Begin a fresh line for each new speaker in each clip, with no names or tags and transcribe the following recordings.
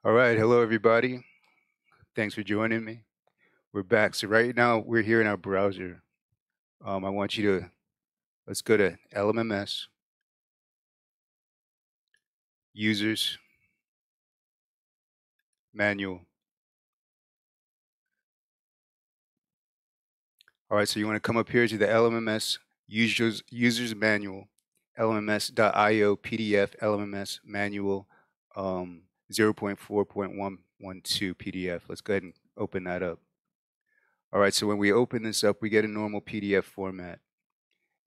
All right, hello everybody. Thanks for joining me. We're back. So right now we're here in our browser. I want you to let's go to Lmms, users, manual. All right, so you want to come up here to the Lmms users manual, lmms.io PDF lmms manual 0.4.112 PDF. Let's go ahead and open that up. All right, so when we open this up, we get a normal PDF format.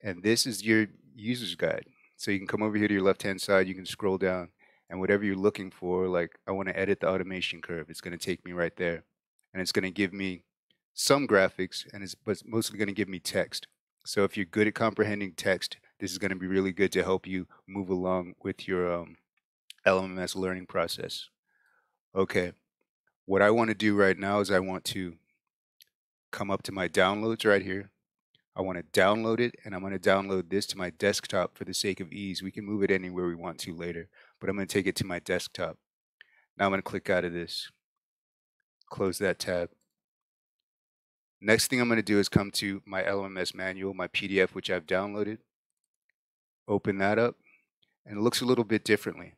And this is your user's guide. So you can come over here to your left-hand side, you can scroll down, and whatever you're looking for, like I want to edit the automation curve, it's going to take me right there. And it's going to give me some graphics, but it's mostly going to give me text. So if you're good at comprehending text, this is going to be really good to help you move along with your LMS learning process. Okay, what I want to do right now is I want to come up to my downloads right here. I want to download it, and I'm going to download this to my desktop for the sake of ease. We can move it anywhere we want to later, but I'm going to take it to my desktop. Now I'm going to click out of this, close that tab. Next thing I'm going to do is come to my LMS manual, my PDF, which I've downloaded. Open that up, and it looks a little bit differently.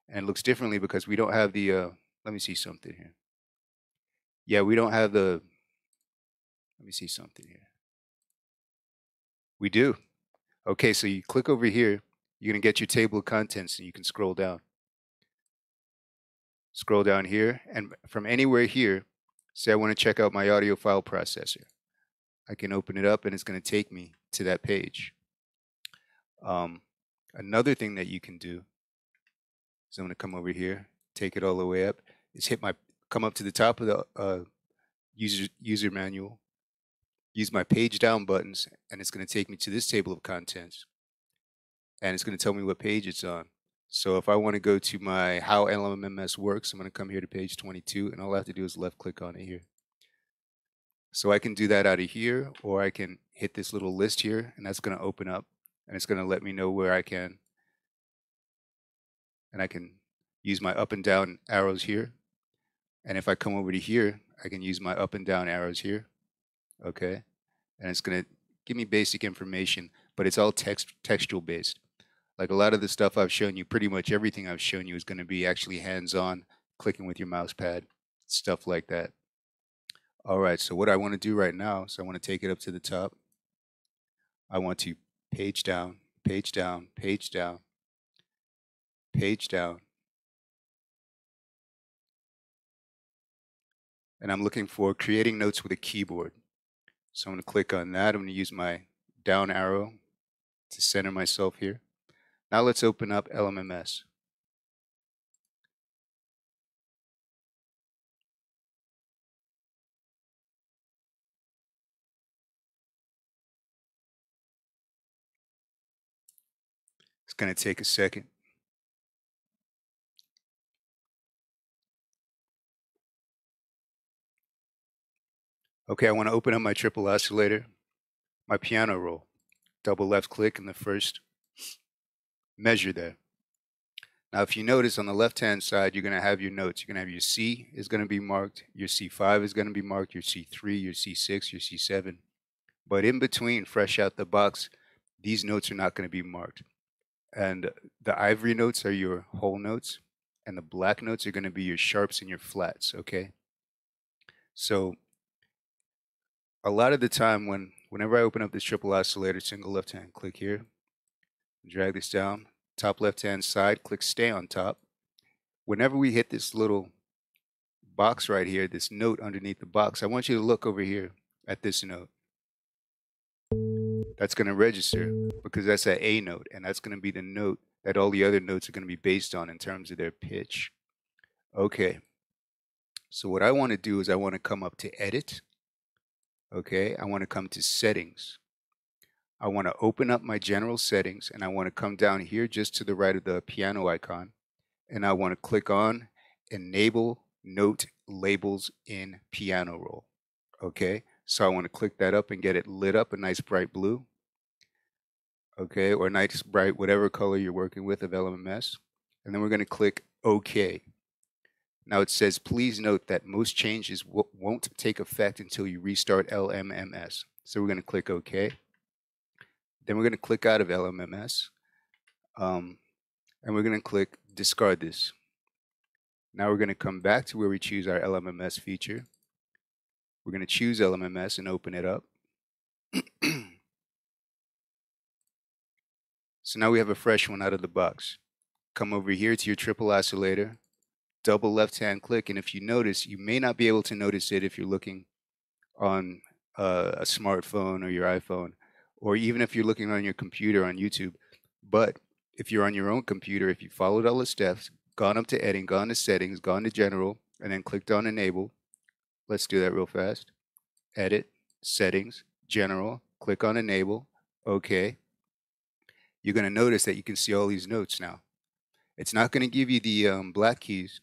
And it looks differently because we don't have the, let me see something here. Yeah, we don't have the, let me see something here. We do. Okay, so you click over here, you're going to get your table of contents, and you can scroll down. Scroll down here, and from anywhere here, say I want to check out my audio file processor. I can open it up, and it's going to take me to that page. Another thing that you can do is I'm going to come over here, take it all the way up, is come up to the top of the user manual, use my page down buttons, and it's going to take me to this table of contents, and it's going to tell me what page it's on. So if I want to go to my How LMMS Works, I'm going to come here to page 22, and all I have to do is left click on it here. So I can do that out of here, or I can hit this little list here, and that's going to open up, and it's going to let me know where I can. And I can use my up and down arrows here. And if I come over to here, I can use my up and down arrows here. Okay. And it's going to give me basic information, but it's all textual based. Like a lot of the stuff I've shown you, pretty much everything I've shown you is going to be actually hands-on, clicking with your mouse pad, stuff like that. All right, so what I want to do right now, so I want to take it up to the top. I want to page down, page down, page down, page down. And I'm looking for creating notes with a keyboard. So I'm going to click on that. I'm going to use my down arrow to center myself here. Now let's open up LMMS. It's going to take a second. Okay, I want to open up my triple oscillator, my piano roll. Double left click in the first measure there. Now, if you notice on the left-hand side, you're going to have your notes. You're going to have your C is going to be marked, your C5 is going to be marked, your C3, your C6, your C7. But in between, fresh out the box, these notes are not going to be marked. And the ivory notes are your whole notes, and the black notes are going to be your sharps and your flats, okay? So a lot of the time whenever I open up this triple oscillator, single left-hand click here, drag this down, top left-hand side, click stay on top. Whenever we hit this little box right here, this note underneath the box, I want you to look over here at this note. That's going to register because that's an A note, and that's going to be the note that all the other notes are going to be based on in terms of their pitch. Okay, so what I want to do is I want to come up to edit. Okay, I want to come to settings. I want to open up my general settings, and I want to come down here just to the right of the piano icon, and I want to click on enable note labels in piano roll. Okay, so I want to click that up and get it lit up a nice bright blue. Okay, or nice bright whatever color you're working with of LMMS. And then we're going to click OK. Now it says, please note that most changes won't take effect until you restart LMMS. So we're going to click OK. Then we're going to click out of LMMS. And we're going to click discard this. Now we're going to come back to where we choose our LMMS feature. We're going to choose LMMS and open it up. So now we have a fresh one out of the box. Come over here to your triple oscillator, double left-hand click, and if you notice, you may not be able to notice it if you're looking on a smartphone or your iPhone, or even if you're looking on your computer on YouTube. But if you're on your own computer, if you followed all the steps, gone up to editing, gone to settings, gone to general, and then clicked on enable. Let's do that real fast. Edit, settings, general, click on enable, OK. You're going to notice that you can see all these notes now. It's not going to give you the black keys,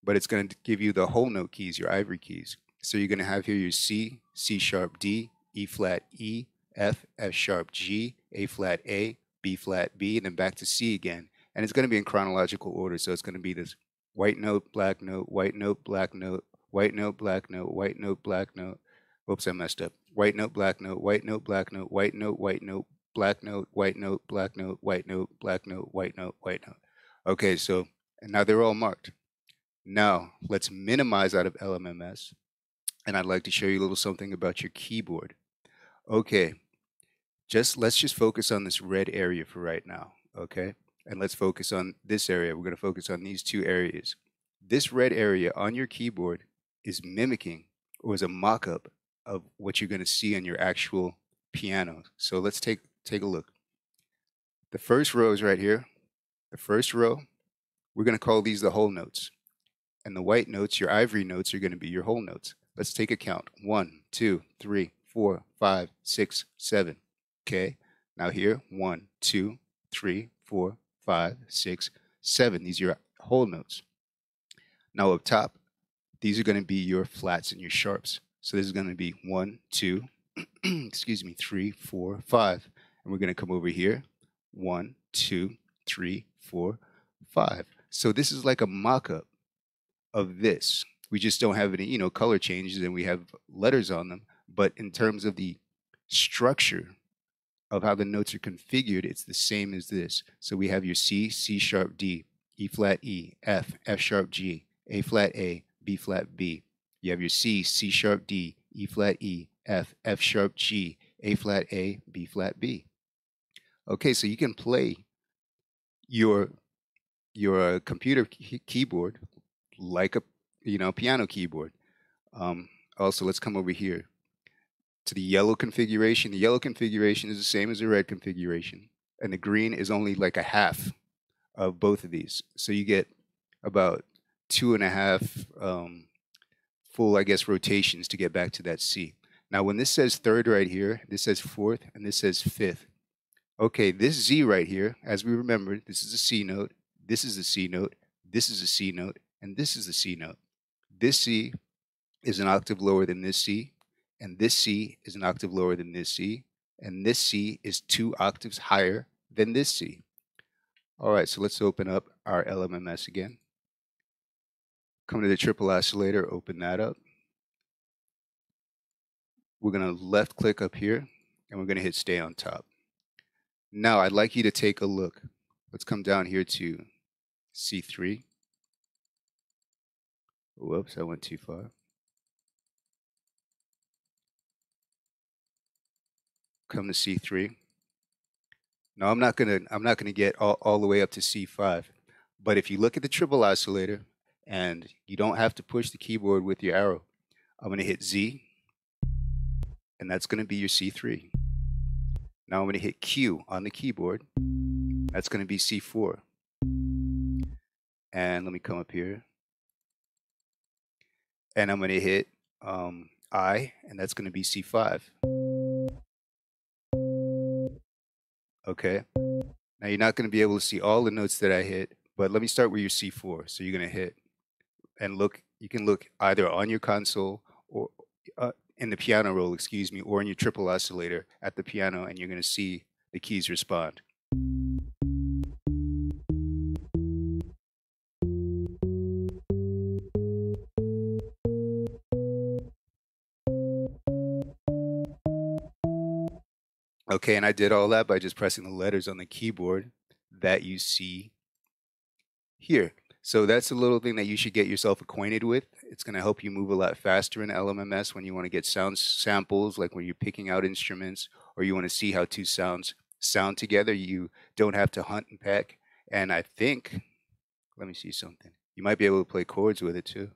but it's going to give you the whole note keys, your ivory keys. So you're going to have here your C, C sharp D, E flat E, F, F sharp G, A flat A, B flat B, and then back to C again. And it's going to be in chronological order. So it's going to be this white note, black note, white note, black note, white note, black note, white note, black note. Oops, I messed up. White note, black note, white note, black note, white note, black note, white note, black note, white note, black note, white note, white note. Okay, so and now they're all marked. Now let's minimize out of LMMS, and I'd like to show you a little something about your keyboard. Okay, let's just focus on this red area for right now, okay? And let's focus on this area. We're going to focus on these two areas. This red area on your keyboard is mimicking or is a mock-up of what you're going to see on your actual piano. So let's take a look. The first row is right here. The first row, we're going to call these the whole notes. And the white notes, your ivory notes, are going to be your whole notes. Let's take a count. 1, 2, 3, 4, 5, 6, 7. Okay. Now here, 1, 2, 3, 4, 5, 6, 7. These are your whole notes. Now up top, these are going to be your flats and your sharps. So this is going to be 1, 2, excuse me, 3, 4, 5. And we're going to come over here. 1, 2, 3, 4, 5. So this is like a mock-up of this. We just don't have any, color changes, and we have letters on them. But in terms of the structure of how the notes are configured, it's the same as this. So we have your C, C sharp D, E flat E, F, F sharp G, A flat A, B flat B. You have your C, C sharp D, E flat E, F, F sharp G, A flat A, B flat B. Okay, so you can play your computer keyboard like a piano keyboard. Also, let's come over here to the yellow configuration. The yellow configuration is the same as the red configuration, and the green is only like a half of both of these. So you get about 2.5 full, I guess, rotations to get back to that C. Now, when this says third right here, this says fourth, and this says fifth. Okay, this Z right here, as we remember, this is a C note, this is a C note, this is a C note, and this is the C note. This C is an octave lower than this C, and this C is an octave lower than this C, and this C is 2 octaves higher than this C. All right, so let's open up our LMMS again. Come to the triple oscillator, open that up. We're going to left click up here, and we're going to hit stay on top. Now, I'd like you to take a look. Let's come down here to C3. Whoops, I went too far. Come to C3. Now, I'm not gonna get all the way up to C5, but if you look at the triple oscillator, and you don't have to push the keyboard with your arrow, I'm gonna hit Z, and that's gonna be your C3. Now I'm gonna hit Q on the keyboard. That's gonna be C4. And let me come up here, and I'm gonna hit I, and that's gonna be C5. Okay. Now you're not going to be able to see all the notes that I hit, but let me start with your C4. So you're going to hit and look. You can look either on your console or in the piano roll, excuse me, or in your triple oscillator at the piano, and you're going to see the keys respond. Okay, and I did all that by just pressing the letters on the keyboard that you see here. So that's a little thing that you should get yourself acquainted with. It's going to help you move a lot faster in LMMS when you want to get sound samples, like when you're picking out instruments, or you want to see how two sounds sound together. You don't have to hunt and peck. And I think, let me see something. You might be able to play chords with it too.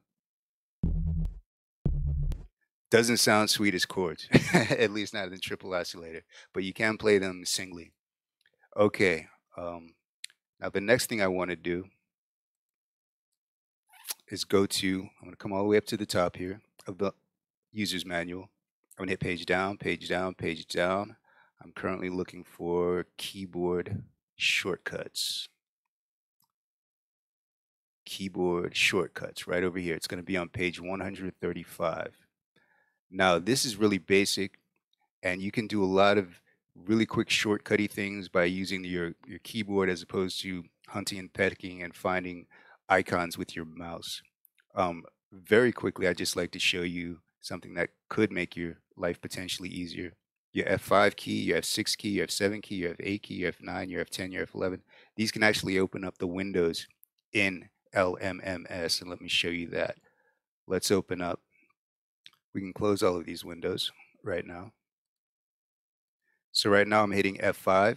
Doesn't sound sweet as chords, at least not in the triple oscillator, but you can play them singly. Okay, now the next thing I want to do is go to, I'm going to come all the way up to the top here of the user's manual. I'm going to hit page down, page down, page down. I'm currently looking for keyboard shortcuts. Keyboard shortcuts right over here. It's going to be on page 135. Now, this is really basic, and you can do a lot of really quick shortcutty things by using your keyboard as opposed to hunting and pecking and finding icons with your mouse. Very quickly, I'd just like to show you something that could make your life potentially easier. Your F5 key, your F6 key, your F7 key, your F8 key, your F9, your F10, your F11. These can actually open up the windows in LMMS, and let me show you that. Let's open up. We can close all of these windows right now. So right now I'm hitting F5.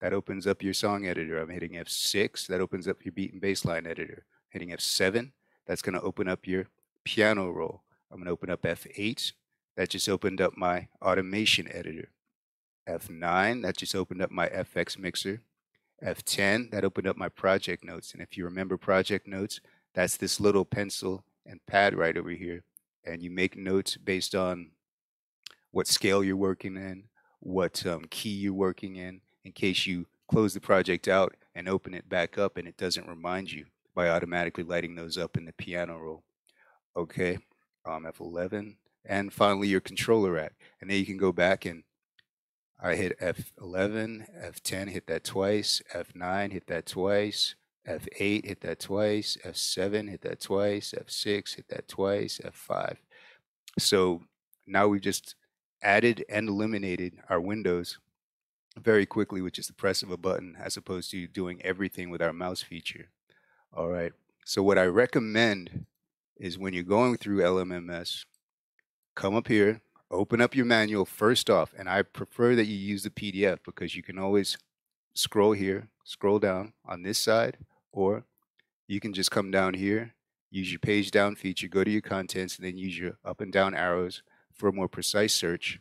That opens up your song editor. I'm hitting F6. That opens up your beat and bass line editor. Hitting F7. That's going to open up your piano roll. I'm going to open up F8. That just opened up my automation editor. F9. That just opened up my FX mixer. F10. That opened up my project notes. And if you remember project notes, that's this little pencil and pad right over here. And you make notes based on what scale you're working in, what key you're working in case you close the project out and open it back up and it doesn't remind you by automatically lighting those up in the piano roll. Okay, F11, and finally your controller rack. And then you can go back and I hit F11, F10, hit that twice, F9, hit that twice, F8, hit that twice, F7, hit that twice, F6, hit that twice, F5. So now we've just added and eliminated our windows very quickly with just the press of a button as opposed to doing everything with our mouse feature. All right. So what I recommend is when you're going through LMMS, come up here, open up your manual first off, and I prefer that you use the PDF because you can always scroll here, scroll down on this side, or you can just come down here, use your page down feature, go to your contents, and then use your up and down arrows for a more precise search.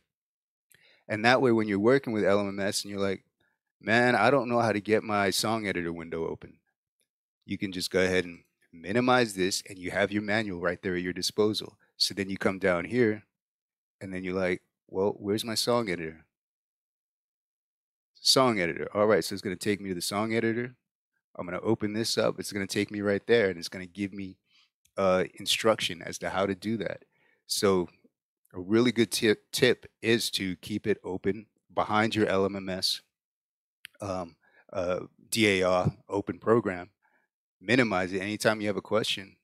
And that way, when you're working with LMMS and you're like, man, I don't know how to get my song editor window open, you can just go ahead and minimize this and you have your manual right there at your disposal. So then you come down here and then you're like, well, where's my song editor? Song editor. All right, so it's going to take me to the song editor. I'm going to open this up. It's going to take me right there and it's going to give me instruction as to how to do that. So a really good tip is to keep it open behind your LMMS DAR open program. Minimize it. Anytime you have a question,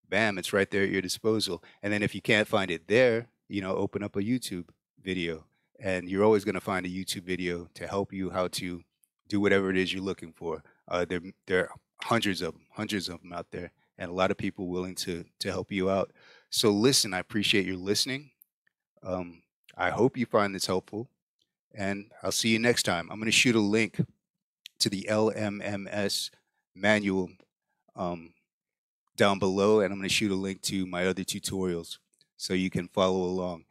bam, it's right there at your disposal. And then if you can't find it there, open up a YouTube video. And you're always going to find a YouTube video to help you how to do whatever it is you're looking for. There are hundreds of them out there, and a lot of people willing to help you out. So listen, I appreciate your listening. I hope you find this helpful, and I'll see you next time. I'm going to shoot a link to the LMMS manual down below, and I'm going to shoot a link to my other tutorials so you can follow along.